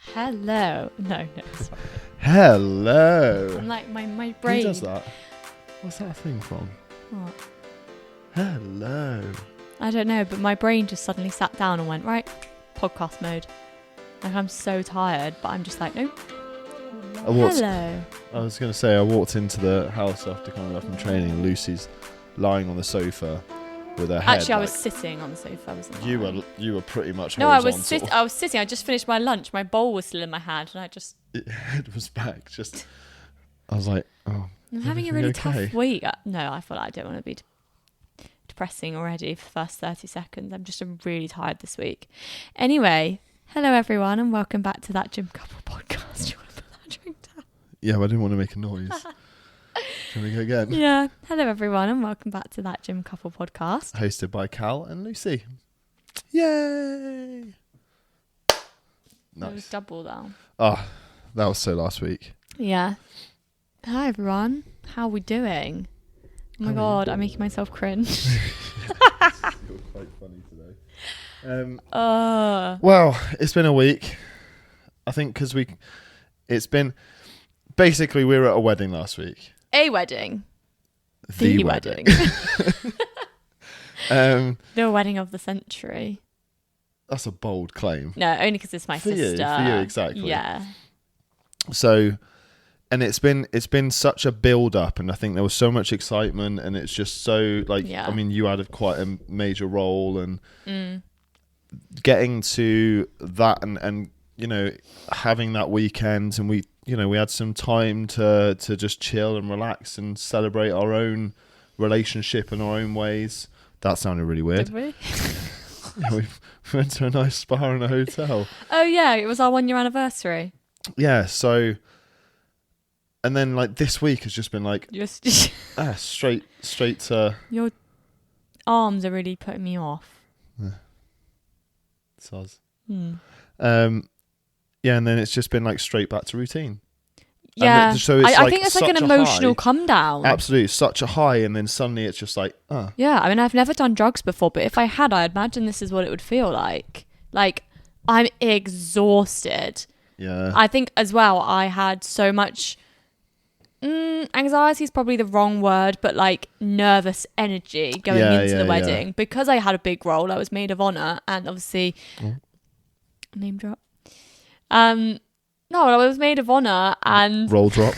Hello. No, sorry. Hello. I'm like, my brain. Who does that? What's that a thing from? What? Hello. I don't know, but my brain just suddenly sat down and went, right, podcast mode. Like, I'm so tired, but I'm just like, no. Hello. I was going to say, I walked into the house after coming back from training and Lucy's lying on the sofa with her head. Actually, I was sitting on the sofa. I wasn't lying. You were pretty much No, horizontal. I was sitting. I just finished my lunch. My bowl was still in my hand, and Your head was back. I was like, oh. I'm having a really tough week. No, I feel like I don't want to be depressing already for the first 30 seconds. I'm really tired this week. Anyway, hello everyone, and welcome back to That Gym Couple Podcast. Do you want to put that drink down? Yeah, but I didn't want to make a noise. Shall we go again? Yeah. Hello everyone, and welcome back to That Gym Couple Podcast. Hosted by Cal and Lucy. Yay! Nice. That was Nice. double though. Oh, that was so last week. Yeah. Hi everyone. How are we doing? Oh my god, I'm making myself cringe. You're quite funny today. Well, it's been a week. I think because it's been basically we were at a wedding last week. A wedding. The wedding. The wedding of the century. That's a bold claim. No, only because it's my sister. For you, exactly. Yeah. So, and it's been such a build up, and I think there was so much excitement, and it's just so like, Yeah. I mean, you had quite a major role, and getting to that, and you know, having that weekend, and we had some time to just chill and relax and celebrate our own relationship in our own ways. That sounded really weird. Did we? Yeah, we went to a nice spa in a hotel. Oh yeah, it was our 1 year anniversary. Yeah, so, and then like this week has just been like straight to Your arms are really putting me off. soz. Yeah, and then it's just been like straight back to routine. Yeah, so it's I think it's like an such a emotional high. come down. Absolutely, such a high, and then suddenly it's just like, Yeah, I mean, I've never done drugs before, but if I had, I imagine this is what it would feel like. Like, I'm exhausted. yeah. I think as well, I had so much anxiety is probably the wrong word, but like nervous energy going into the wedding because I had a big role. I was maid of honor, and obviously, name drop. No, I was maid of honor, and Roll drop.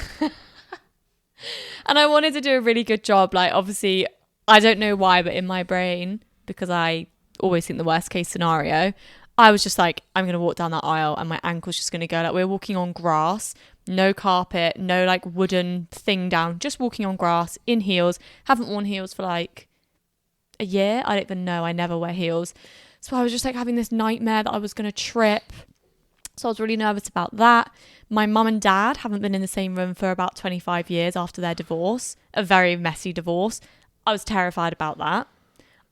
and I wanted to do a really good job. Like, obviously, I don't know why, but in my brain, because I always think the worst case scenario, I was just like, I'm going to walk down that aisle and my ankle's just going to go. Like, we're walking on grass, no carpet, no like wooden thing down, just walking on grass in heels. Haven't worn heels for like a year. I don't even know. I never wear heels. So I was just like having this nightmare that I was going to trip. So I was really nervous about that. My mum and dad haven't been in the same room for about 25 years after their divorce, a very messy divorce. I was terrified about that.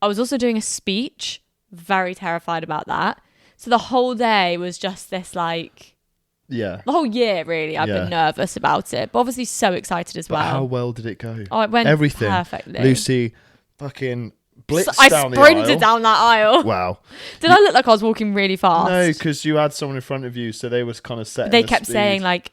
I was also doing a speech, very terrified about that. So the whole day was just this like, Yeah. the whole year really, I've been nervous about it, but obviously so excited as well. How well did it go? Oh, it went everything perfectly. Lucy fucking blitzed I down the aisle. sprinted down that aisle. Wow. Did I look like I was walking really fast? No, because you had someone in front of you, so they was kind of setting They the kept speed. saying like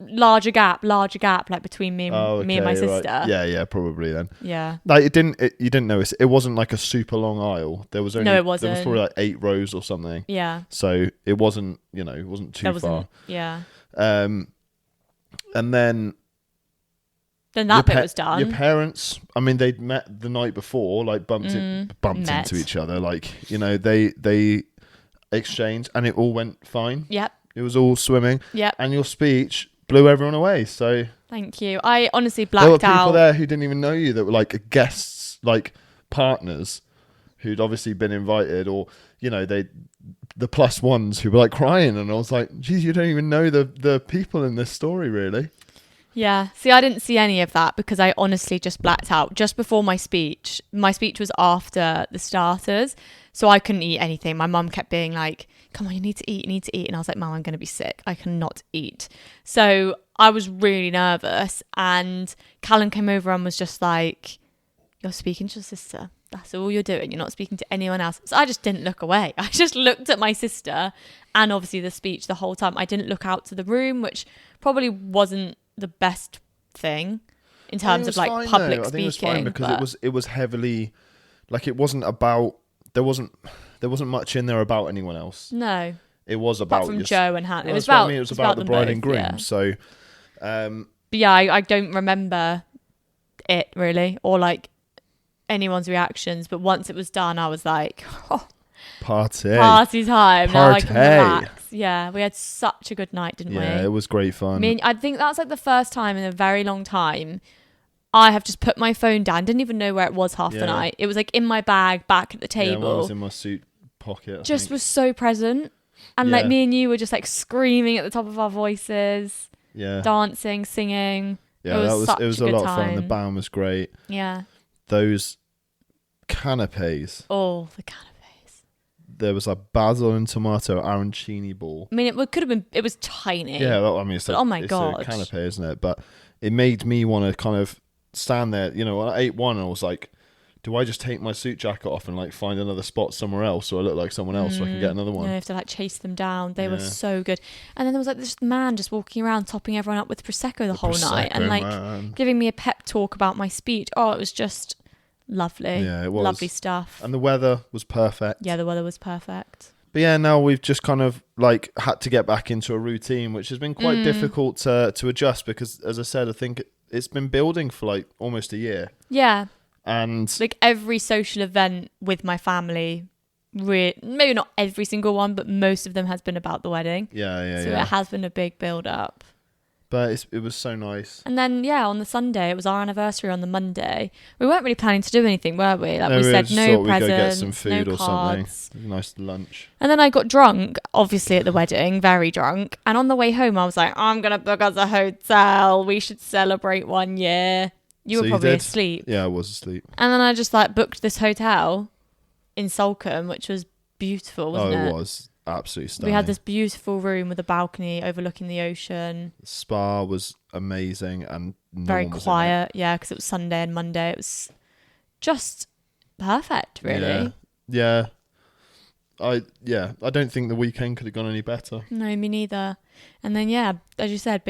larger gap, like between me and me and my sister. Right. Yeah, probably then. Yeah. Like you didn't notice. It wasn't like a super long aisle. There was only No, it wasn't. There was probably like 8 rows or something. Yeah. So it wasn't, it wasn't too far. Yeah. And then that bit was done. Your parents, I mean, they'd met the night before, like bumped into each other, like they exchanged, and it all went fine. Yep. It was all swimming. Yep. And your speech blew everyone away. So thank you. I honestly there were blacked out. people there who didn't even know you, that were like guests, like partners, who'd obviously been invited, or the plus ones who were like crying, and I was like, geez, you don't even know the people in this story, really. Yeah. See, I didn't see any of that because I honestly just blacked out just before my speech. My speech was after the starters, so I couldn't eat anything. My mum kept being like, come on, you need to eat. And I was like, Mum, I'm going to be sick. I cannot eat. So I was really nervous, and Callum came over and was just like, you're speaking to your sister. That's all you're doing. You're not speaking to anyone else. So I just didn't look away. I just looked at my sister and obviously the speech the whole time. I didn't look out to the room, which probably wasn't the best thing in terms of like public speaking. I think it was fine because it was heavily, like, it wasn't about, there wasn't much in there about anyone else. No. It was about apart from Joe and Hannah. It was about the bride and groom. Yeah. So, but yeah, I don't remember it really, or like anyone's reactions. But once it was done, I was like, oh, party time. Now I can relax. Yeah, we had such a good night, didn't we? Yeah, it was great fun. I think that's like the first time in a very long time I have just put my phone down. Didn't even know where it was half the night. It was like in my bag, back at the table. Yeah, mine was in my suit pocket. Just was so present. And like me and you were just like screaming at the top of our voices. Yeah. Dancing, singing. Yeah, it was a lot of fun. The band was great. Yeah. Those canapes. Oh, the canapes. There was a basil and tomato arancini ball. I mean, it could have been. It was tiny. Yeah, I mean, it's oh my god, a canapé, isn't it? But it made me want to kind of stand there. You know, when I ate one, I was like, do I just take my suit jacket off and like find another spot somewhere else, so I look like someone else, so I can get another one? No, you have to like chase them down. They were so good. And then there was like this man just walking around, topping everyone up with prosecco the whole night, and like giving me a pep talk about my speech. Oh, it was just lovely. Yeah, it was lovely stuff. And the weather was perfect. Yeah, the weather was perfect. But yeah, now we've just kind of like had to get back into a routine, which has been quite difficult to adjust because, as I said, I think it's been building for like almost a year. Yeah. And like every social event with my family, maybe not every single one, but most of them has been about the wedding. So it has been a big build up. But it was so nice. And then, on the Sunday, it was our anniversary on the Monday. We weren't really planning to do anything, were we? Like we said, no presents, we'd go get some food no or cards. something. Nice lunch. And then I got drunk, obviously at the wedding, very drunk. And on the way home, I was like, I'm going to book us a hotel. We should celebrate 1 year. You were probably asleep. Yeah, I was asleep. And then I just like booked this hotel in Salcombe, which was beautiful, wasn't it? Oh, it was absolutely stunning. We had this beautiful room with a balcony overlooking the ocean. The spa was amazing and very quiet. Yeah, because it was Sunday and Monday. It was just perfect, really. Yeah. I don't think the weekend could have gone any better. No, me neither. And then as you said,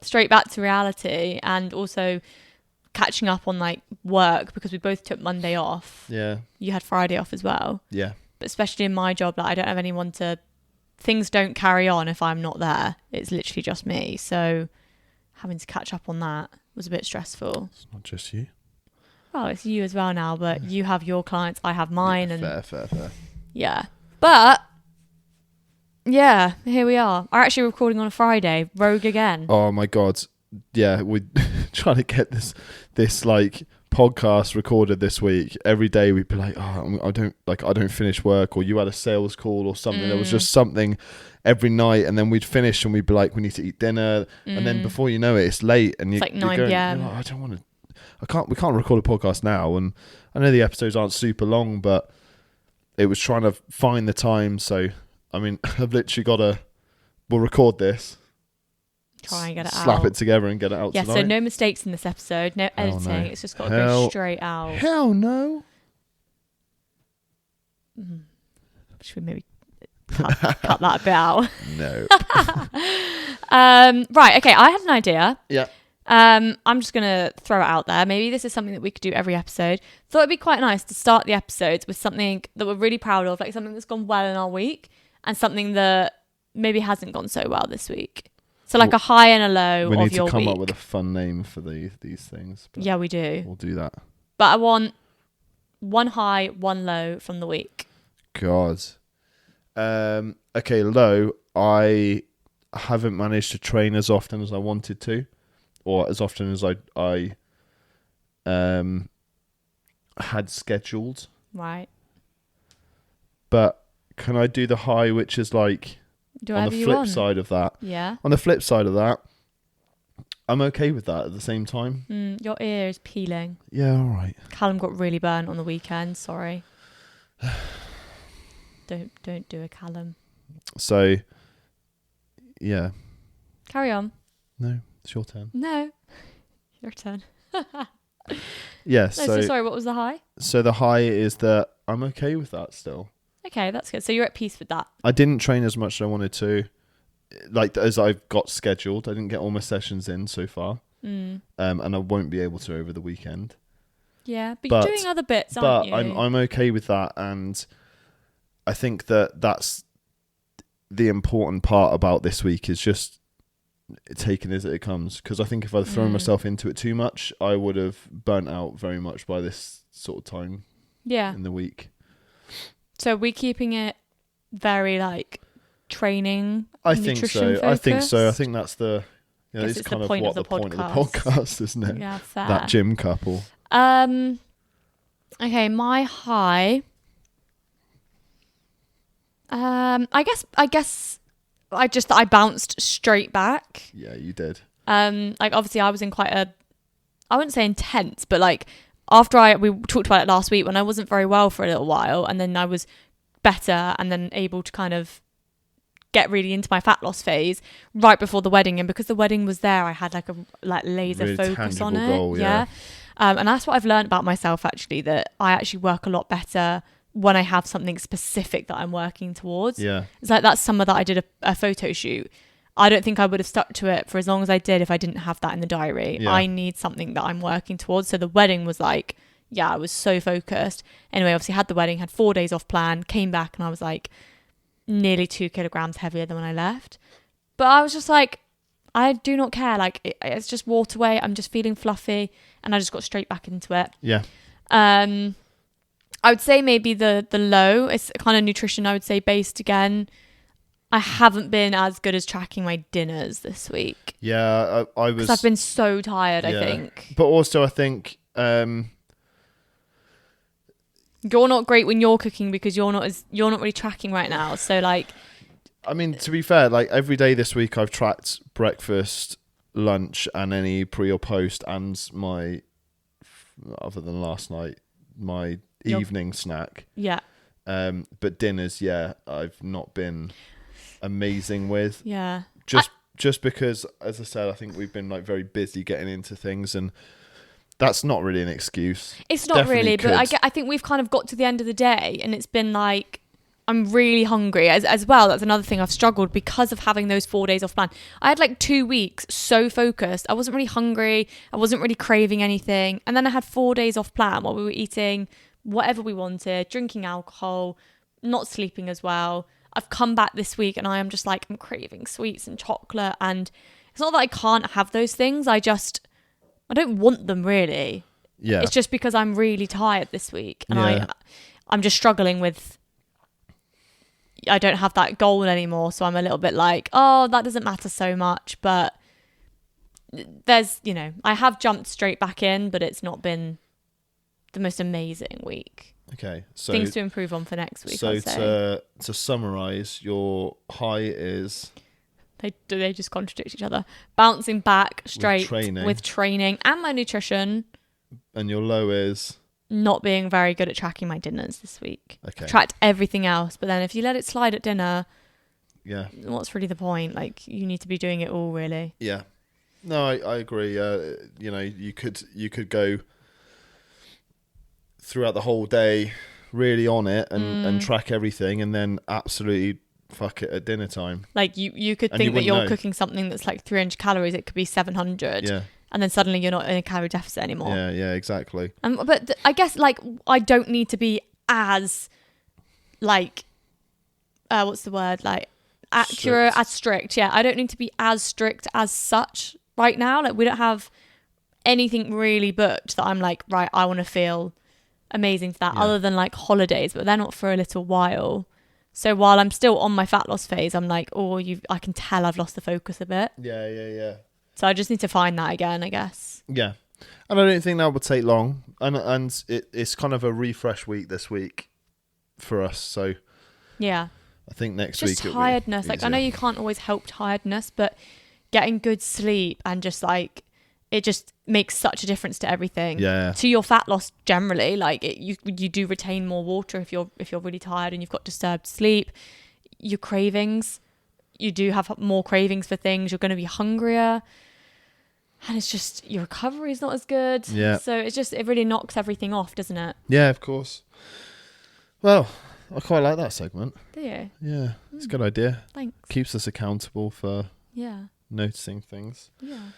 straight back to reality, and also catching up on like work because we both took Monday off. Yeah. You had Friday off as well. Yeah. But especially in my job, like I don't have anyone things don't carry on if I'm not there. It's literally just me. So having to catch up on that was a bit stressful. It's not just you. Well, it's you as well now, but you have your clients, I have mine. Fair. Yeah. But yeah, here we are. We're actually recording on a Friday. Rogue again. Oh my God. Yeah, we're trying to get this like podcast recorded this week. Every day we'd be like, oh, I don't finish work, or you had a sales call or something. There was just something every night, and then we'd finish and we'd be like, we need to eat dinner, and then before you know it, it's late, and it's like 9 p.m. Like, I don't want to. We can't record a podcast now, and I know the episodes aren't super long, but it was trying to find the time. So I mean, I've literally we'll record this. Try and get it out. Slap it together and get it out tonight. So no mistakes in this episode, no editing. No. It's just got to go straight out. Hell no. Should we maybe cut that a bit out? No. Right, okay, I had an idea. Yeah. I'm just going to throw it out there. Maybe this is something that we could do every episode. Thought it'd be quite nice to start the episodes with something that we're really proud of, like something that's gone well in our week and something that maybe hasn't gone so well this week. So like a high and a low of your week. We need to come up with a fun name for these things. Yeah, we do. We'll do that. But I want one high, one low from the week. God. Okay, low. I haven't managed to train as often as I wanted to, or as often as I had scheduled. Right. But can I do the high, which is like... on the flip side of that. Yeah. On the flip side of that, I'm okay with that at the same time. Your ear is peeling. Yeah, all right. Callum got really burnt on the weekend. Sorry. Don't do a Callum. So, yeah. Carry on. No, it's your turn. No. Your turn. Yeah. No, so sorry, what was the high? So the high is that I'm okay with that still. Okay, that's good. So you're at peace with that. I didn't train as much as I wanted to, like as I've got scheduled. I didn't get all my sessions in so far, and I won't be able to over the weekend. Yeah, but you're doing other bits, aren't you? But I'm okay with that, and I think that's the important part about this week is just taking it as it comes. Because I think if I'd thrown myself into it too much, I would have burnt out very much by this sort of time. Yeah. In the week. So we're keeping it very like training. I think so. I think so. I think that's the. You know, it's kind of what the point of the podcast, isn't it? Yeah, fair. That gym couple. Okay, my high. I guess I bounced straight back. Yeah, you did. Like obviously I was in quite a, I wouldn't say intense, but like after we talked about it last week when I wasn't very well for a little while, and then I was better and then able to kind of get really into my fat loss phase right before the wedding. And because the wedding was there, I had like a laser really focus on it. Goal, yeah. And that's what I've learned about myself actually, that I actually work a lot better when I have something specific that I'm working towards. Yeah. It's like that summer that I did a photo shoot. I don't think I would have stuck to it for as long as I did if I didn't have that in the diary. Yeah. I need something that I'm working towards. So the wedding was like, yeah, I was so focused. Anyway, obviously had the wedding, had 4 days off plan, came back and I was like nearly 2 kilograms heavier than when I left. But I was just like, I do not care. Like it's just water weight. I'm just feeling fluffy, and I just got straight back into it. Yeah. I would say maybe the low, it's kind of nutrition, I would say, based again. I haven't been as good as tracking my dinners this week. Yeah, I was. Because I've been so tired, I think. But also, I think you're not great when you're cooking because you're not really tracking right now. So like, I mean, to be fair, like every day this week I've tracked breakfast, lunch, and any pre or post, and my, other than last night, my evening snack. Yeah. But dinners, yeah, I've not been amazing with. Yeah. Just because, as I said, I think we've been like very busy getting into things, and that's not really an excuse. It's not really, but I think we've kind of got to the end of the day, and it's been like, I'm really hungry as well. That's another thing I've struggled because of having those 4 days off plan. I had like 2 weeks so focused. I wasn't really hungry. I wasn't really craving anything. And then I had 4 days off plan while we were eating whatever we wanted, drinking alcohol, not sleeping as well. I've come back this week and I am just like, I'm craving sweets and chocolate. And it's not that I can't have those things. I don't want them really. Yeah. It's just because I'm really tired this week. And I'm just struggling with, I don't have that goal anymore. So I'm a little bit like, oh, that doesn't matter so much. But there's, I have jumped straight back in, but it's not been the most amazing week. Okay, so things to improve on for next week. So to summarize, your high is they just contradict each other. Bouncing back straight with training and my nutrition. And your low is not being very good at tracking my dinners this week. Okay, I've tracked everything else, but then if you let it slide at dinner, yeah, what's really the point? Like you need to be doing it all, really. Yeah, no, I agree. You could go throughout the whole day really on it and track everything, and then absolutely fuck it at dinner time. Like you could think that you're cooking something that's like 300 calories, it could be 700. Yeah. And then suddenly you're not in a calorie deficit anymore. Yeah, exactly. But I guess like I don't need to be as like what's the word, like accurate, as strict. Yeah, I don't need to be as strict as such right now. Like we don't have anything really booked that I'm like, right, I want to feel amazing for that, other than like holidays, but they're not for a little while. So while I'm still on my fat loss phase, I'm like, I can tell I've lost the focus a bit. Yeah. So I just need to find that again, I guess. Yeah, and I don't think that will take long, and it's kind of a refresh week this week for us. So yeah, I think next just week tiredness. Like I know you can't always help tiredness, but getting good sleep and just like it just makes such a difference to everything. Yeah. To your fat loss generally, like you do retain more water if you're really tired and you've got disturbed sleep. Your cravings, you do have more cravings for things. You're going to be hungrier. And it's just, your recovery is not as good. Yeah. So it really knocks everything off, doesn't it? Yeah, of course. Well, I quite like that segment. Do you? Yeah, it's a good idea. Thanks. Keeps us accountable for noticing things. Yeah.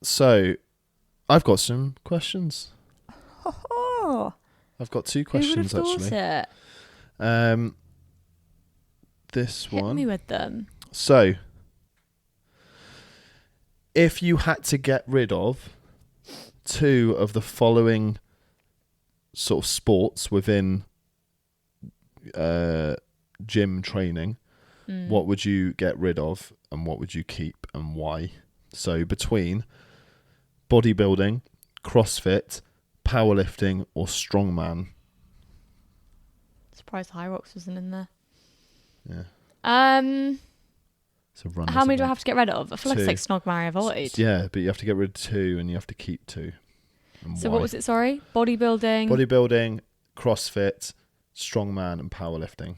So, I've got some questions. Oh, I've got 2 questions, who would have actually. Thought it? This Hit one. me with them. So, if you had to get rid of 2 of the following sort of sports within gym training, what would you get rid of and what would you keep and why? So between bodybuilding, CrossFit, powerlifting or strongman. Surprised High Rocks wasn't in there. Yeah. So how many do I have to get rid of? I feel 2. like it's like Snog, Marry, Avoid. Yeah, but you have to get rid of 2 and you have to keep 2. And So why? what was it, sorry? Bodybuilding, CrossFit, strongman and powerlifting.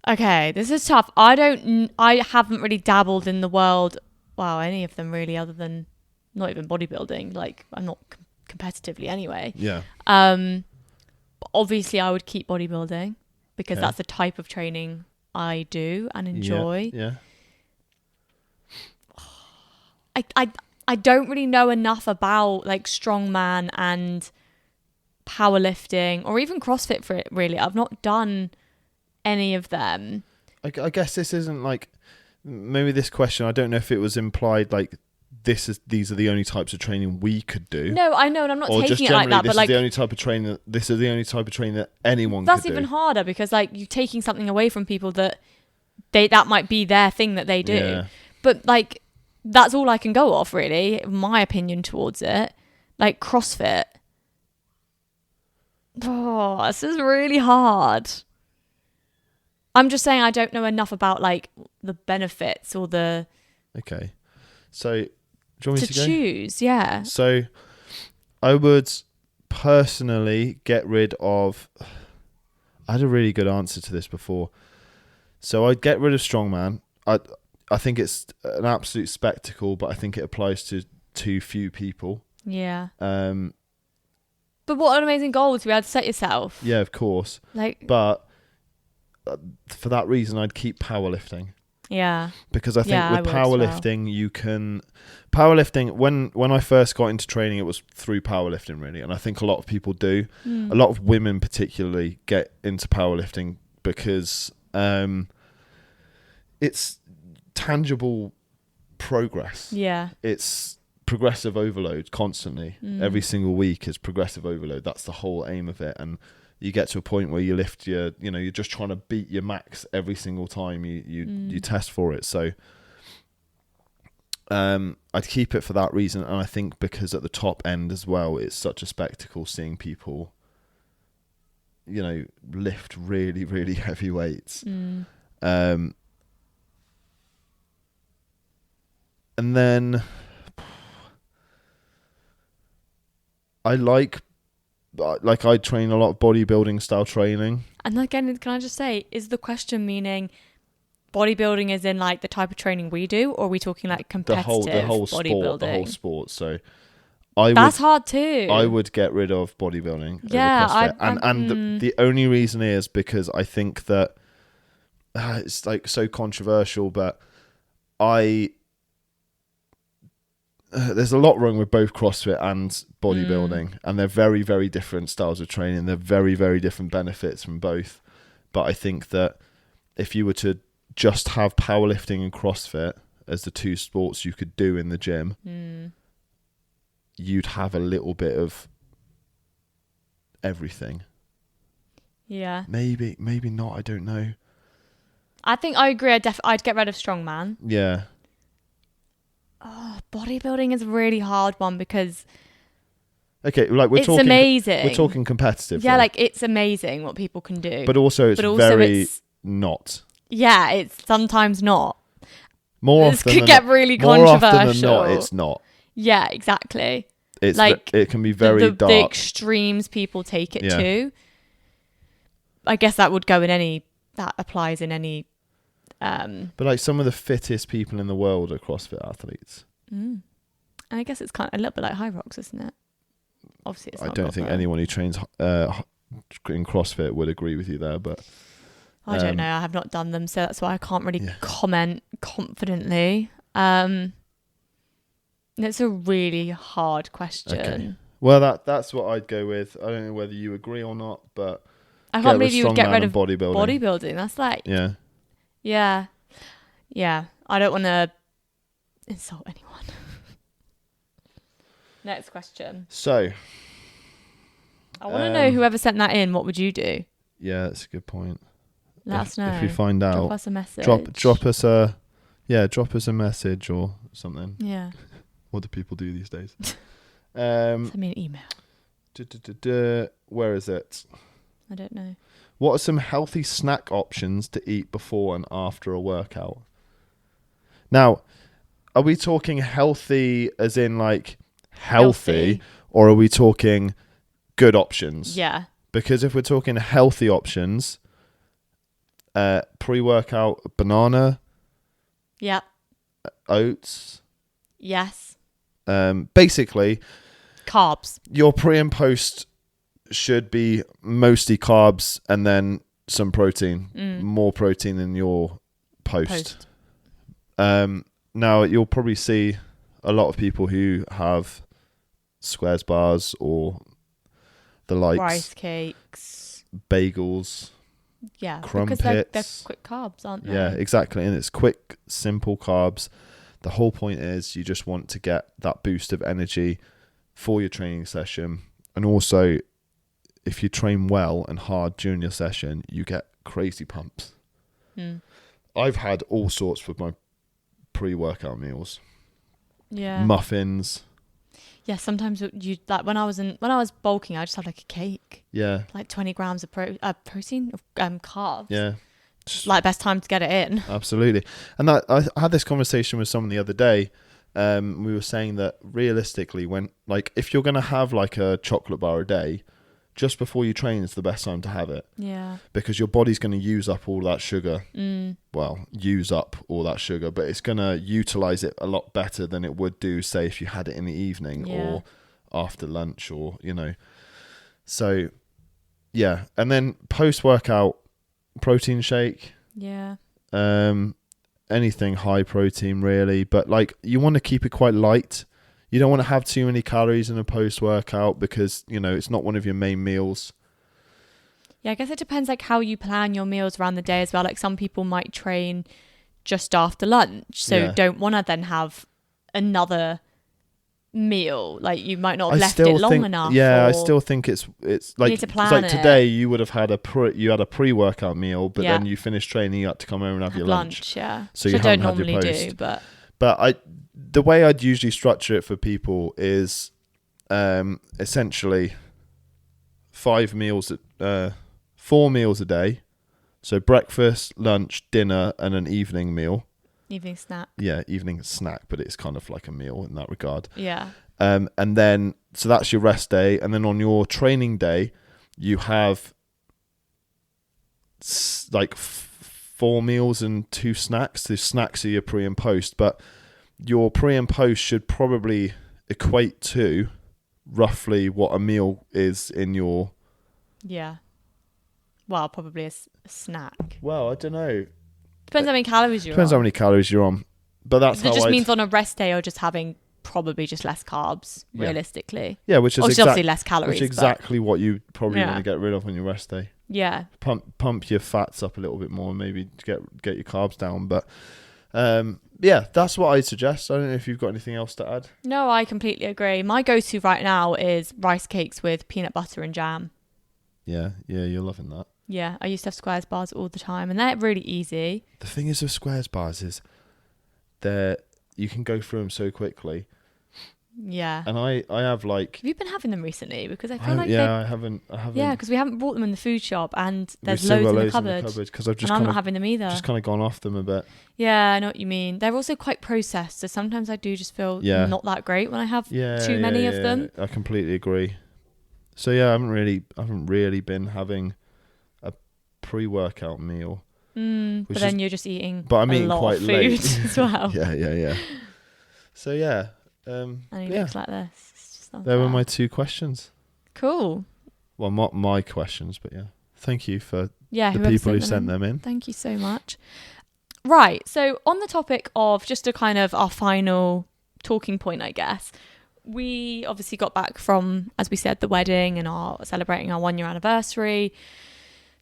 Okay, this is tough. I haven't really dabbled in the world, any of them really, other than not even bodybuilding. Like, I'm not competitively anyway. Yeah. But obviously I would keep bodybuilding because Okay. that's the type of training I do and enjoy. Yeah. I don't really know enough about like strongman and powerlifting or even CrossFit for it, really. I've not done any of them. I guess this isn't like, maybe this question, I don't know if it was implied like these are the only types of training we could do. No, I know, and I'm not or taking just it like that, this but like is the only type of training. This is the only type of training that anyone that's could do. even harder because like you're taking something away from people that that might be their thing that they do. Yeah. But like that's all I can go off, really, my opinion towards it. Like CrossFit. Oh, this is really hard. I'm just saying I don't know enough about like the benefits or the Okay. So do you want me to go? choose, yeah. So I would personally get rid of, I had a really good answer to this before. So I'd get rid of strongman. I think it's an absolute spectacle, but I think it applies to too few people. Yeah. But what an amazing goal to be able to set yourself. Yeah, of course. But for that reason, I'd keep powerlifting. Yeah. Because I think with powerlifting, you can... Powerlifting, when I first got into training, it was through powerlifting, really. And I think a lot of people do. A lot of women particularly get into powerlifting because it's tangible progress. Yeah. It's progressive overload constantly. Every single week is progressive overload. That's the whole aim of it. And you get to a point where you lift you're just trying to beat your max every single time you test for it. So I'd keep it for that reason. And I think because at the top end as well, it's such a spectacle seeing people, lift really, really heavy weights. And then I I train a lot of bodybuilding style training. And again, can I just say, is the question meaning bodybuilding is in like the type of training we do, or are we talking like competitive the whole bodybuilding? Sport, the whole sport. So that's hard too. I would get rid of bodybuilding. Yeah, over CrossFit. And the only reason is because I think that it's like so controversial, but there's a lot wrong with both CrossFit and bodybuilding, and they're very, very different styles of training. They're very, very different benefits from both. But I think that if you were to just have powerlifting and CrossFit as the 2 sports you could do in the gym, you'd have a little bit of everything. Yeah. Maybe not. I don't know. I think I agree. I'd get rid of strongman. Yeah. Oh, bodybuilding is a really hard one because okay, like it's amazing. We're talking competitive. Yeah, like it's amazing what people can do. But also it's not. Yeah, it's sometimes not. This could get really controversial. More often than not, it's not. Yeah, exactly. It's like it can be very dark. The extremes people take it to. I guess that would go in that applies in any. But like some of the fittest people in the world are CrossFit athletes. And I guess it's kind of a little bit like High Rocks, isn't it? Obviously, it's I not don't got think the- anyone who trains in CrossFit would agree with you there, but I don't know. I have not done them, so that's why I can't really Yeah. comment confidently. It's a really hard question. Okay. Well, that's what I'd go with. I don't know whether you agree or not, but I can't believe you would get strongman rid and of bodybuilding. bodybuilding. That's like, Yeah. yeah. I don't want to insult anyone. Next question. So, I want to know whoever sent that in. What would you do? yeah, that's a good point. Let us know. If you find out, drop us a message. drop us a message or something. Yeah. What do people do these days? Send me an email. Where is it? I don't know. What are some healthy snack options to eat before and after a workout? Now, are we talking healthy as in like healthy, or are we talking good options? Yeah. Because if we're talking healthy options, pre-workout banana, Yeah. oats, Yes. basically Carbs. your pre and post should be mostly carbs and then some protein, more protein than your post. Now you'll probably see a lot of people who have squares bars or the likes, Rice cakes. bagels, Yeah. crumpets. Because they're quick carbs, aren't they? Yeah, exactly. And it's quick, simple carbs. The whole point is you just want to get that boost of energy for your training session. And also, if you train well and hard during your session, you get crazy pumps. I've had all sorts with my pre-workout meals. Yeah. Muffins. Yeah, sometimes you like when I was bulking, I just had like a cake, Yeah. like 20 grams of protein, carbs. Yeah. Like best time to get it in. Absolutely. And that I had this conversation with someone the other day. We were saying that realistically, when like if you're gonna have like a chocolate bar a day, just before you train is the best time to have it. Yeah. Because your body's going to use up all that sugar. Well, use up all that sugar, but it's going to utilize it a lot better than it would do, say, if you had it in the evening or after lunch or, So, yeah. And then post-workout protein shake. Yeah. Anything high protein, really. But, like, you want to keep it quite light. You don't want to have too many calories in a post-workout because, it's not one of your main meals. Yeah, I guess it depends like how you plan your meals around the day as well. Like some people might train just after lunch, so don't want to then have another meal. Like you might not have left it long enough. Yeah, I still think it's like, need to plan like it. today you would have had a pre-workout meal, but then you finished training, you had to come home and have your lunch. Yeah, So which you I don't haven't had your normally post. do, but the way I'd usually structure it for people is essentially 4 meals a day. So breakfast, lunch, dinner, and an evening meal. Evening snack. Yeah, evening snack, but it's kind of like a meal in that regard. Yeah. And then, so that's your rest day. And then on your training day, you have like 4 meals and 2 snacks. The snacks are your pre and post, but your pre and post should probably equate to roughly what a meal is in your... Yeah. Well, probably a snack. Well, I don't know. Depends how many calories you're on. Depends how many calories you're on. But that's It just means on a rest day you're just having probably just less carbs, realistically. Yeah, which is obviously less calories. Which is exactly what you probably want to get rid of on your rest day. Yeah. Pump your fats up a little bit more, maybe to get your carbs down. But yeah, that's what I'd suggest. I don't know if you've got anything else to add. No, I completely agree. My go-to right now is rice cakes with peanut butter and jam. Yeah, you're loving that. Yeah, I used to have squares bars all the time, and they're really easy. The thing is with squares bars is you can go through them so quickly. Yeah. And I have like... Have you been having them recently? Because I feel like I haven't. Yeah, because we haven't bought them in the food shop, and there's We've still got loads in the cupboard. Because I've just and I'm not having them either. Just kind of gone off them a bit. Yeah, I know what you mean. They're also quite processed, so sometimes I do just feel not that great when I have too many of them. I completely agree. So yeah, I haven't really been having a pre-workout meal. But then you're just eating I'm eating a lot quite of food late as well. Yeah. So yeah. And he Yeah. looks like this. It's just There were unfair. my 2 questions. Cool. Well, not my questions, but yeah. Thank you for Yeah, the whoever people who sent sent them in. Thank you so much. Right. So on the topic of just a kind of our final talking point, I guess, we obviously got back from, as we said, the wedding and our celebrating our 1 year anniversary.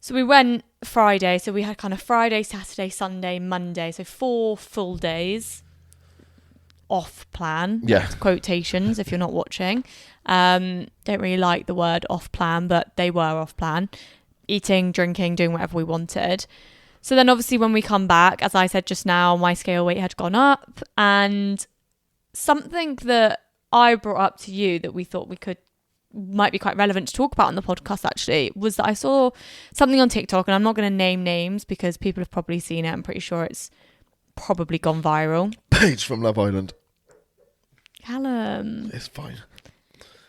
So we went Friday. So we had kind of Friday, Saturday, Sunday, Monday. So 4 full days off plan. Yeah. That's quotations if you're not watching. Don't really like the word off plan, but they were off plan. Eating, drinking, doing whatever we wanted. So then obviously when we come back, as I said just now, my scale weight had gone up, and something that I brought up to you that we thought might be quite relevant to talk about on the podcast actually was that I saw something on TikTok, and I'm not going to name names because people have probably seen it. I'm pretty sure it's probably gone viral. Paige from Love Island. Callum. It's fine.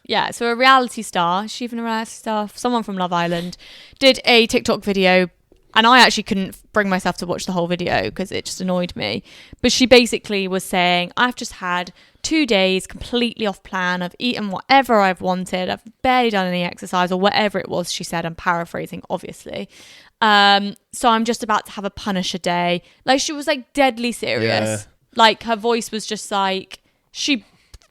Yeah, so a reality star, she's a reality star, someone from Love Island, did a TikTok video, and I actually couldn't bring myself to watch the whole video because it just annoyed me. But she basically was saying, I've just had 2 days completely off plan. I've eaten whatever I've wanted. I've barely done any exercise or whatever it was she said. I'm paraphrasing, obviously. So I'm just about to have a Punisher day. Like, she was like deadly serious. Yeah. Like, her voice was just like, she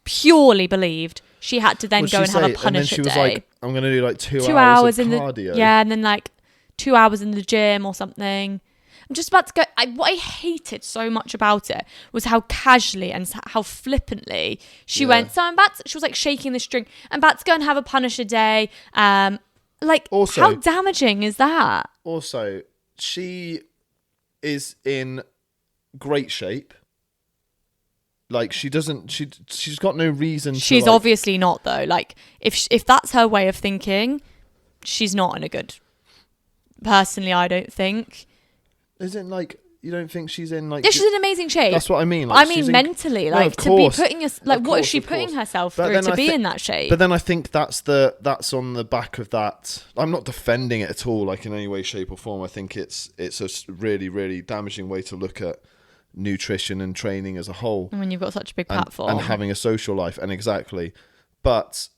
purely believed she had to then go and have a Punisher and then she was day. like, I'm going to do like 2 2 hours of in cardio. and then like 2 hours in the gym or something. I'm just about to go. What I hated so much about it was how casually and how flippantly she went. So she was like shaking the string. I'm about to go and have a Punisher day. Like, Also, how damaging is that? Also, she is in great shape. Like, she's got no reason to, She's obviously not, though. Like, if that's her way of thinking, she's not in a good... Personally, I don't think. Isn't, like... You don't think she's in, like... Yeah, she's in amazing shape. That's what I mean. Like, I mean, mentally. No, Like, of to course. be putting... Like, what is she Of putting course. herself But through then to I be thi- in that shape? But then I think that's on the back of that. I'm not defending it at all, like, in any way, shape or form. I think it's a really, really damaging way to look at nutrition and training as a whole. And when you've got such a big platform. And having a social life, and exactly. But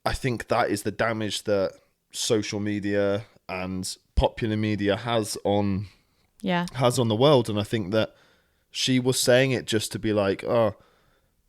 I think that is the damage that social media and popular media has on the world. And I think that she was saying it just to be like, oh,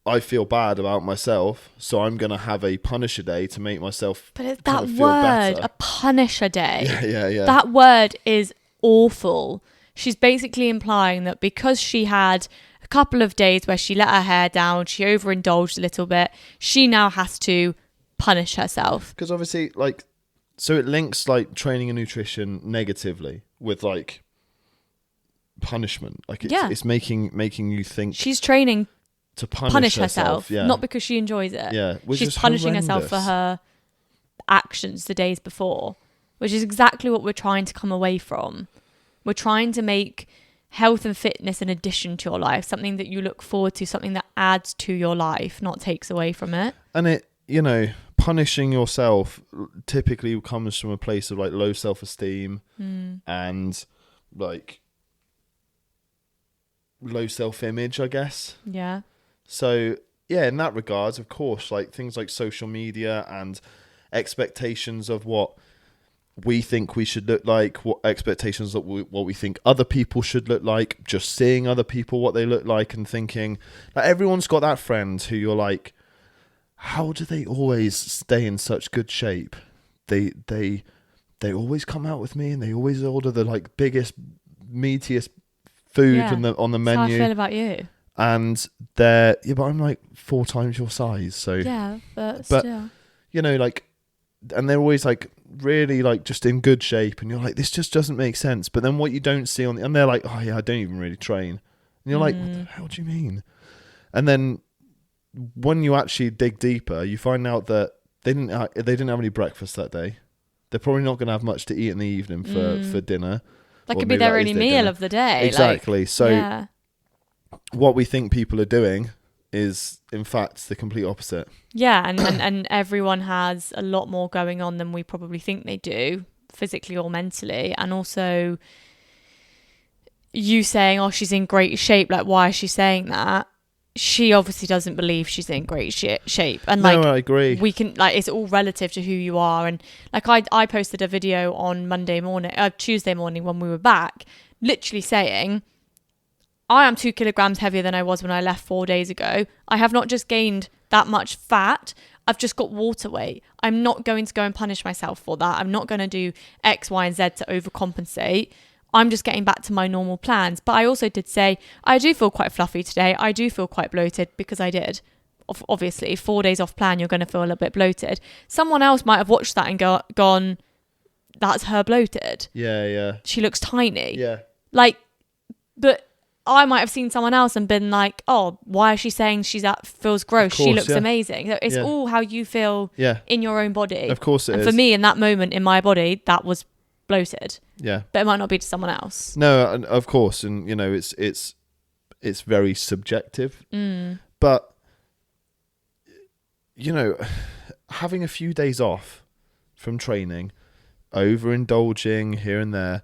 I feel bad about myself, so I'm going to have a Punisher day to make myself But it's kind that of feel word, better. a Punisher day. Yeah. That word is awful. She's basically implying that because she had a couple of days where she let her hair down, she overindulged a little bit, she now has to punish herself. Because obviously, like, so it links, like, training and nutrition negatively with, like, punishment. Like, it's making you think she's training to punish herself, not because she enjoys it. Yeah, which she's is punishing herself for horrendous. her actions the days before, which is exactly what we're trying to come away from. We're trying to make health and fitness an addition to your life, something that you look forward to, something that adds to your life, not takes away from it. And it, punishing yourself typically comes from a place of, like, low self-esteem and, like, low self-image, I guess. Yeah. So, yeah, in that regard, of course, like, things like social media and expectations of what we think we should look like, what expectations of what we think other people should look like, just seeing other people what they look like and thinking, like, everyone's got that friend who you're like, how do they always stay in such good shape? They always come out with me and they always order the, like, biggest, meatiest food on the menu. That's how I feel about you. And but I'm like 4 times your size, so yeah, but still, like, and they're always, like, really, like, just in good shape, and you're like, this just doesn't make sense. But then what you don't see and they're like, oh yeah, I don't even really train, and you're like, what the hell do you mean? And then when you actually dig deeper, you find out that they didn't have any breakfast that day. They're probably not going to have much to eat in the evening for dinner. That could be their only meal of the day. Exactly. Like, so what we think people are doing is, in fact, the complete opposite. Yeah, and everyone has a lot more going on than we probably think they do, physically or mentally. And also, you saying, oh, she's in great shape, like, why is she saying that? she obviously doesn't believe she's in great shape. And no, I agree. we can, like, it's all relative to who you are. And like, I posted a video on Tuesday morning when we were back, literally saying, I am 2 kilograms heavier than I was when I left 4 days ago. I have not just gained that much fat. I've just got water weight. I'm not going to go and punish myself for that. I'm not going to do X, Y, and Z to overcompensate. I'm just getting back to my normal plans. But I also did say, I do feel quite fluffy today. I do feel quite bloated, because I did. Obviously, 4 days off plan, you're going to feel a little bit bloated. Someone else might have watched that and gone, that's her bloated. Yeah. She looks tiny. Yeah. Like, but I might have seen someone else and been like, oh, why is she saying feels gross? She looks amazing. So it's all how you feel in your own body. Of course it is. And for me, in that moment in my body, that was bloated. Yeah. But it might not be to someone else. No, of course. And, you know, it's very subjective. But, you know, having a few days off from training, overindulging here and there,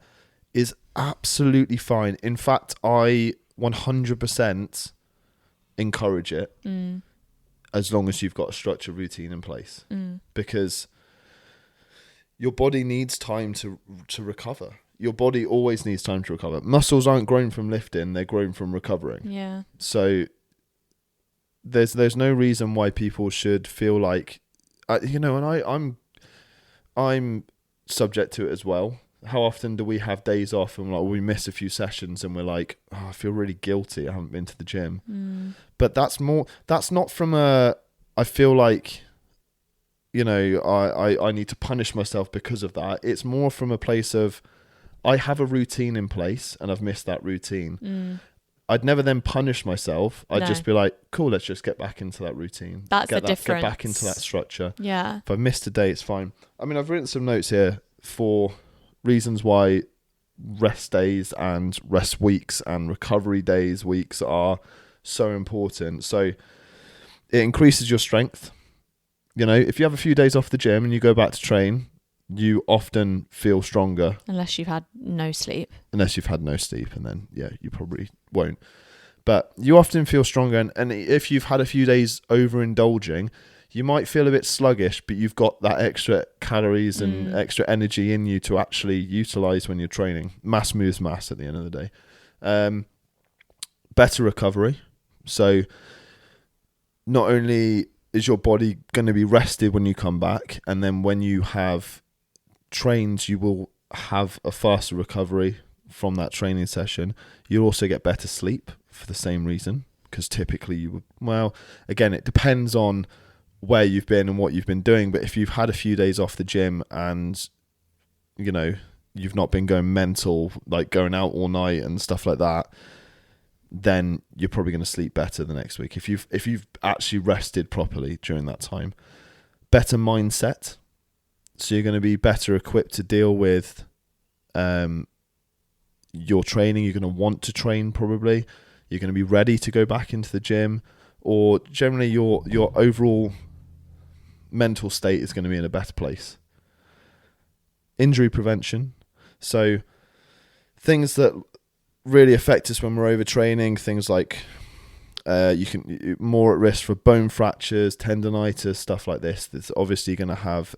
is absolutely fine. In fact, I 100% encourage it, as long as you've got a structured routine in place, because your body needs time to recover. Your body always needs time to recover. Muscles aren't grown from lifting; they're grown from recovering. Yeah. So there's no reason why people should feel like, you know, and I'm subject to it as well. How often do we have days off and we miss a few sessions and we're like, oh, I feel really guilty, I haven't been to the gym. But that's not from I feel like, you know, I need to punish myself because of that. It's more from a place of, I have a routine in place and I've missed that routine. I'd never then punish myself. I'd just be like, cool, let's just get back into that routine. That's the difference. Get back into that structure. Yeah. If I missed a day, it's fine. I mean, I've written some notes here for reasons why rest days and rest weeks and recovery weeks are so important. So it increases your strength. You know, if you have a few days off the gym and you go back to train, you often feel stronger. Unless you've had no sleep. And then, you probably won't. But you often feel stronger. And if you've had a few days overindulging, you might feel a bit sluggish, but you've got that extra calories and extra energy in you to actually utilize when you're training. Mass moves mass at the end of the day. Better recovery. So not only is your body going to be rested when you come back, and then when you have trained, you will have a faster recovery from that training session. You'll also get better sleep for the same reason, because typically you would, well, again, it depends on where you've been and what you've been doing. But if you've had a few days off the gym and, you know, you've not been going mental, like going out all night and stuff like that, then you're probably going to sleep better the next week. If you've actually rested properly during that time. Better mindset. So you're going to be better equipped to deal with your training. You're going to want to train probably. You're going to be ready to go back into the gym, or generally your overall mental state is going to be in a better place. Injury prevention. So things that really affect us when we're overtraining, things like you can more at risk for bone fractures, tendonitis, stuff like this. That's obviously going to have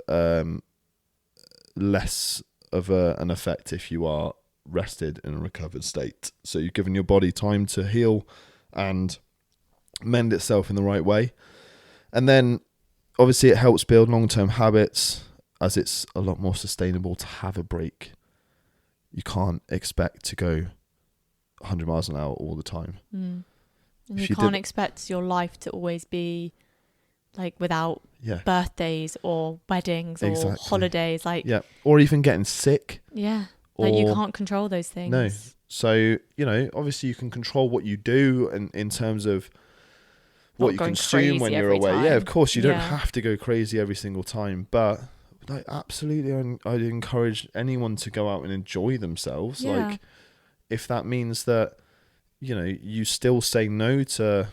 less of an effect if you are rested in a recovered state. So you've given your body time to heal and mend itself in the right way. And then obviously it helps build long-term habits, as it's a lot more sustainable to have a break. You can't expect to go 100 miles an hour all the time. And you can't expect your life to always be like without birthdays or weddings or holidays, or even getting sick. Like you can't control those things. No. So, you know, obviously you can control what you do and in terms of what you consume when you're away. Yeah, of course you don't have to go crazy every single time, but like absolutely I'd encourage anyone to go out and enjoy themselves. Like if that means that, you know, you still say no to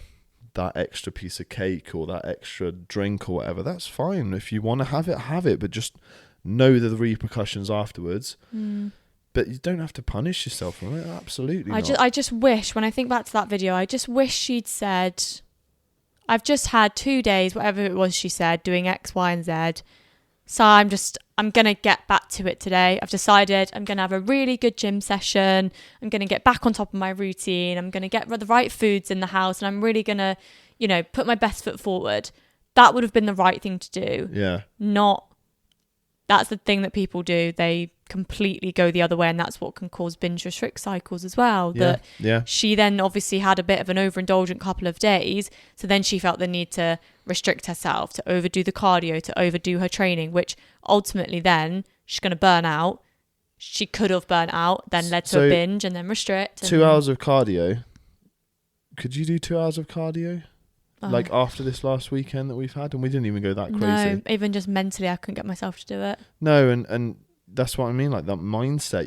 that extra piece of cake or that extra drink or whatever, that's fine. If you want to have it, but just know the repercussions afterwards. But you don't have to punish yourself from it. Absolutely not. I just wish, when I think back to that video, I just wish she'd said, I've just had 2 days, whatever it was she said, doing X, Y, and Z. So I'm going to get back to it today. I've decided I'm going to have a really good gym session. I'm going to get back on top of my routine. I'm going to get the right foods in the house. And I'm really going to, put my best foot forward. That would have been the right thing to do. Yeah. That's the thing that people do. They completely go the other way, and that's what can cause binge restrict cycles as well. She then obviously had a bit of an overindulgent couple of days, so then she felt the need to restrict herself, to overdo the cardio, to overdo her training, which ultimately then she's going to burn out. She could have burnt out, then led to a binge and then restrict. 2 hours of cardio. Could you do 2 hours of cardio? Like after this last weekend that we've had, and we didn't even go that crazy. No, even just mentally, I couldn't get myself to do it. No, and that's what I mean. Like that mindset.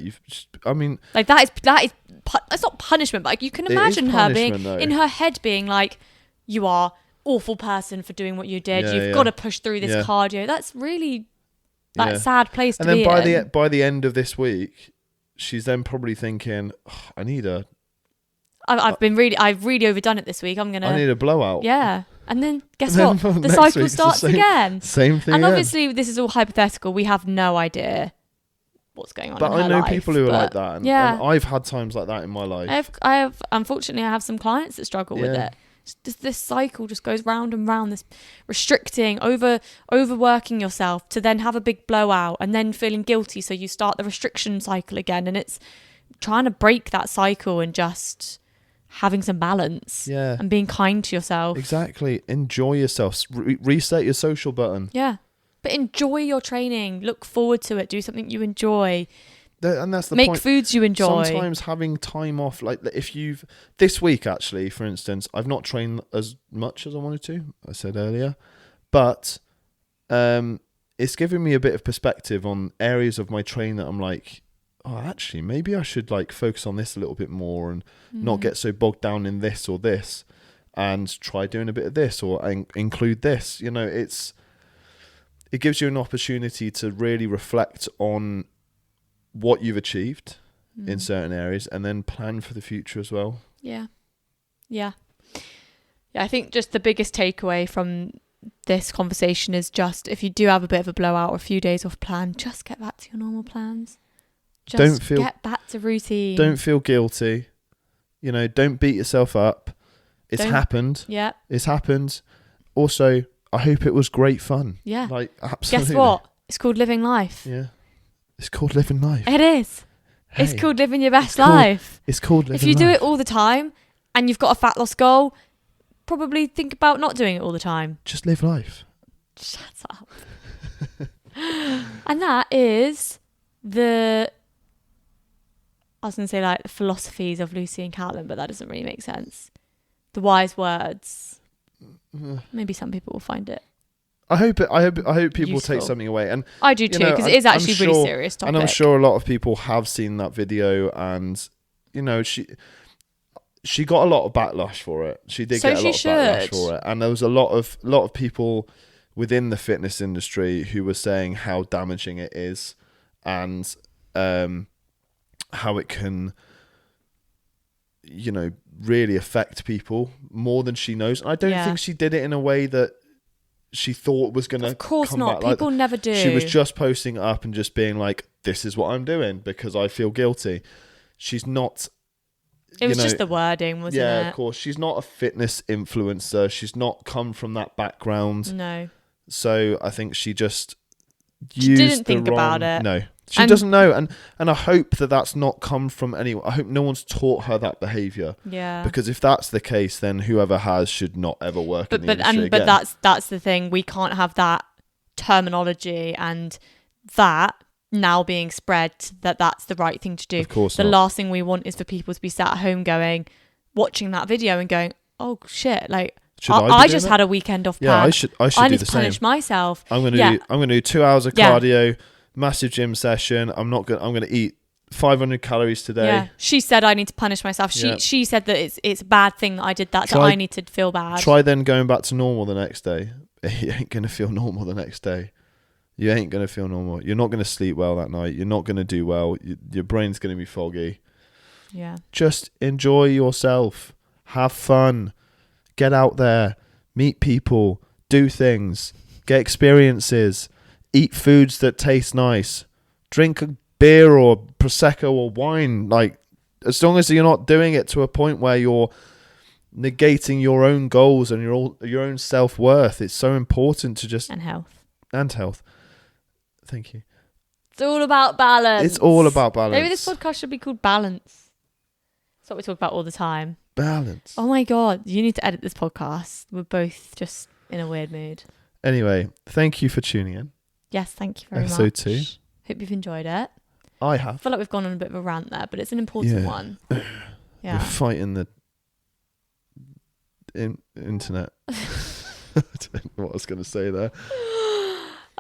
Like that's not punishment, but like you can imagine her being in her head, being like, "You are awful person for doing what you did. You've got to push through this cardio." That's really sad place to be in. And then by the end of this week, she's then probably thinking, "I need a." I've really overdone it this week. I need a blowout. Yeah. And then guess what? The cycle starts again. Same thing. And obviously this is all hypothetical. We have no idea what's going on. But in her life, people who are like that. And I've had times like that in my life. Unfortunately, I have some clients that struggle with it. This cycle just goes round and round, this restricting, overworking yourself to then have a big blowout and then feeling guilty. So you start the restriction cycle again, and it's trying to break that cycle and just having some balance and being kind to yourself. Exactly. Enjoy yourself. Reset your social button. Yeah. But enjoy your training. Look forward to it. Do something you enjoy. And that's the point. Make foods you enjoy. Sometimes having time off, like this week actually, for instance, I've not trained as much as I wanted to, I said earlier, but it's given me a bit of perspective on areas of my train that I'm like, oh, actually, maybe I should like focus on this a little bit more and not get so bogged down in this or this, and try doing a bit of this or include this. It gives you an opportunity to really reflect on what you've achieved in certain areas and then plan for the future as well. Yeah. I think just the biggest takeaway from this conversation is just, if you do have a bit of a blowout or a few days off plan, just get back to your normal plans. Get back to routine. Don't feel guilty. Don't beat yourself up. It's happened. Yeah. It's happened. Also, I hope it was great fun. Yeah. Like, absolutely. Guess what? It's called living life. Yeah. It's called living life. It is. Hey, it's called living your best life. It's called living life. If you do it all the time and you've got a fat loss goal, probably think about not doing it all the time. Just live life. Shut up. And that is I was going to say like the philosophies of Lucy and Callum, but that doesn't really make sense. The wise words. Maybe some people will find it. I hope people useful. Take something away, and I do too, because it is actually a really serious topic. And I'm sure a lot of people have seen that video, and she got a lot of backlash for it. She did get a lot of backlash for it, and there was a lot of people within the fitness industry who were saying how damaging it is, and how it can, really affect people more than she knows. And I don't think she did it in a way that she thought was going to. Of course not. People never do. She was just posting it up and just being like, "This is what I'm doing because I feel guilty." She's not. It was just the wording, wasn't it? Yeah, of course. She's not a fitness influencer. She's not come from that background. No. So I think she just didn't think about it. No. She doesn't know, and I hope that's not come from anyone. I hope no one's taught her that behaviour. Yeah. Because if that's the case, then whoever has should not ever work in the industry again. But that's the thing. We can't have that terminology and that now being spread that's the right thing to do. Of course the not. last thing we want is for people to be sat at home watching that video and going, oh shit, like I just had a weekend off plan. Yeah, I should I do need the to same. punish myself. I'm gonna do 2 hours of cardio, massive gym session. I'm gonna eat 500 calories today. Yeah. She said I need to punish myself. She said that it's a bad thing that I did that, so I need to feel bad. Try then going back to normal the next day. You ain't gonna feel normal the next day. You ain't going to feel normal. You're not going to sleep well that night. You're not going to do well. Your brain's going to be foggy. Yeah. Just enjoy yourself. Have fun. Get out there. meet people, do things, get experiences, eat foods that taste nice, drink a beer or prosecco or wine. Like, as long as you're not doing it to a point where you're negating your own goals and your own self-worth, it's so important to just and health. Thank you. It's all about balance. It's all about balance. Maybe this podcast should be called Balance. That's what we talk about all the time. Balance. Oh my God, you need to edit this podcast. We're both just in a weird mood. Anyway, thank you for tuning in. Yes, thank you very much. Episode 2. Hope you've enjoyed it. I I have. feel like we've gone on a bit of a rant there, but it's an important one. We're Yeah. fighting the internet. I don't know what I was going to say there.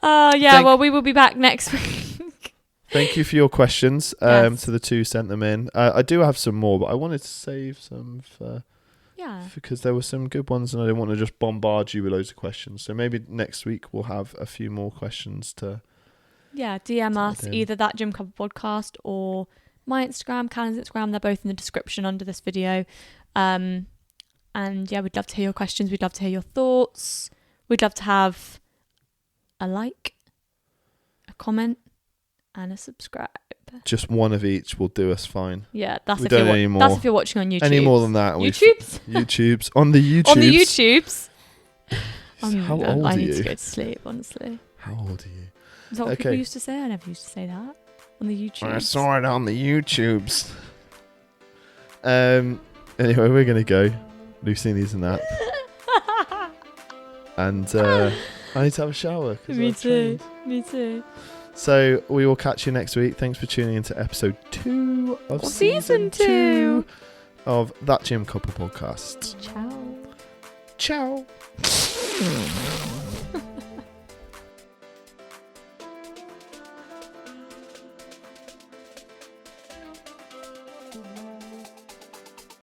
Well, we will be back next week. Thank you for your questions Yes. to the 2 sent them in. I do have some more, but I wanted to save some for because there were some good ones and I didn't want to just bombard you with loads of questions. So maybe next week we'll have a few more questions to... Yeah, DM us either That Gym Couple Podcast or my Instagram, Callum's Instagram. They're both in the description under this video. And yeah, we'd love to hear your questions. We'd love to hear your thoughts. We'd love to have a like, a comment, and a subscribe. Just one of each will do us fine. Yeah, that's We if don't you're need any more. that's if you're watching on YouTube. Any more than that, YouTubes on the YouTubes. on the YouTubes. How old I are need you? to go to sleep. Honestly, How old are you? is that what Okay. people used to say? I never used to say that on the YouTube. I saw it on the YouTubes. Anyway, we're gonna go. Lucy needs a nap, and I need to have a shower. Me too. Me too. So we will catch you next week. Thanks for tuning into episode 2 of Season 2 of That Gym Couple Podcast. Ciao. Ciao.